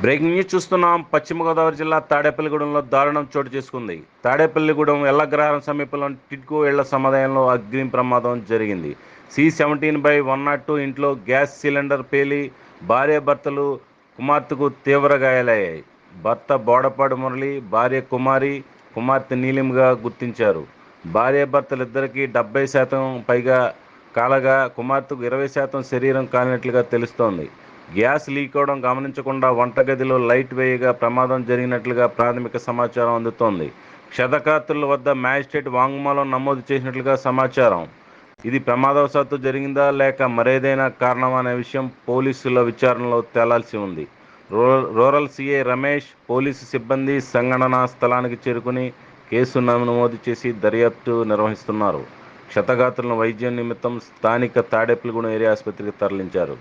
Breaking news చూస్తున్నాం. పశ్చిమ గోదావరి జిల్లా తాడేపల్లిగూడెంలో దారుణం చోటు చేసుకుంది. తాడేపల్లిగూడెం ఎల్లగ్రహారం సమీపంలోని టిడ్కో ఇళ్ల సముదాయంలో అగ్ని ప్రమాదం జరిగింది. C17/102 ఇంట్లో గ్యాస్ సిలిండర్ పేలి భార్యాభర్తలు కుమార్తెకు తీవ్ర గాయాలయ్యాయి. భర్త బోడపాడు మురళి, భార్య కుమారి, కుమార్తె నీలింగా గుర్తించారు. భార్యాభర్తలిద్దరికీ 70% పైగా కాలగా, కుమార్తెకు 20% శరీరం కాలినట్లుగా తెలుస్తోంది. గ్యాస్ లీక్ అవడం గమనించకుండా వంటగదిలో లైట్ వేయగా ప్రమాదం జరిగినట్లుగా ప్రాథమిక సమాచారం అందుతోంది. క్షతగాత్రుల వద్ద మ్యాజిస్ట్రేట్ వాంగ్మూలం నమోదు చేసినట్లుగా సమాచారం. ఇది ప్రమాదవశాత్తు జరిగిందా లేక మరేదైనా కారణమా అనే విషయం పోలీసుల విచారణలో తేలాల్సి ఉంది. రూరల్ సిఐ రమేష్, పోలీసు సిబ్బంది సంఘటనా స్థలానికి చేరుకుని కేసు నమోదు చేసి దర్యాప్తు నిర్వహిస్తున్నారు. క్షతగాత్రులను వైద్యం నిమిత్తం స్థానిక తాడేపల్లిగూడెం ఏరియా ఆసుపత్రికి తరలించారు.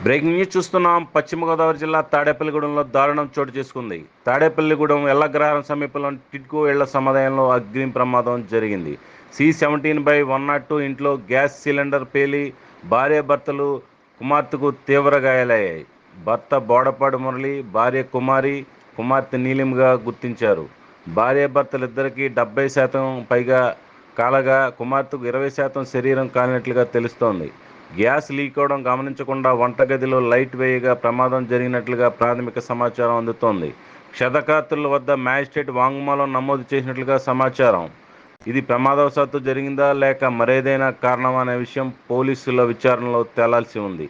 బ్రేకింగ్ న్యూస్ చూస్తున్నాం. పశ్చిమ గోదావరి జిల్లా తాడేపల్లిగూడెంలో దారుణం చోటు చేసుకుంది. తాడేపల్లిగూడెం ఎల్లగ్రహారం సమీపంలోని టిడ్కో ఇళ్ల సముదాయంలో అగ్ని ప్రమాదం జరిగింది. C17/102 ఇంట్లో గ్యాస్ సిలిండర్ పేలి భార్యాభర్తలు కుమార్తెకు తీవ్ర గాయాలయ్యాయి. భర్త బోడపాడు మురళి, భార్య కుమారి, కుమార్తె నీలింగా గుర్తించారు. భార్యాభర్తలిద్దరికీ 70% పైగా కాలగా, కుమార్తెకు 20% శరీరం కాలినట్లుగా తెలుస్తోంది. గ్యాస్ లీక్ అవడం గమనించకుండా వంటగదిలో లైట్ వేయగా ప్రమాదం జరిగినట్లుగా ప్రాథమిక సమాచారం అందుతోంది. క్షతగాత్రుల వద్ద మ్యాజిస్ట్రేట్ వాంగ్మూలం నమోదు చేసినట్లుగా సమాచారం. ఇది ప్రమాదవశాత్తు జరిగిందా లేక మరేదైనా కారణమా అనే విషయం పోలీసుల విచారణలో తేలాల్సి ఉంది.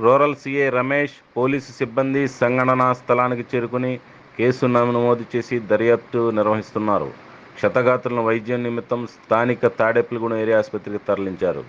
రూరల్ సిఐ రమేష్, పోలీసు సిబ్బంది సంఘటనా స్థలానికి చేరుకుని కేసు నమోదు చేసి దర్యాప్తు నిర్వహిస్తున్నారు. క్షతగాత్రులను వైద్యం నిమిత్తం స్థానిక తాడేపల్లిగూడెం ఏరియా ఆసుపత్రికి తరలించారు.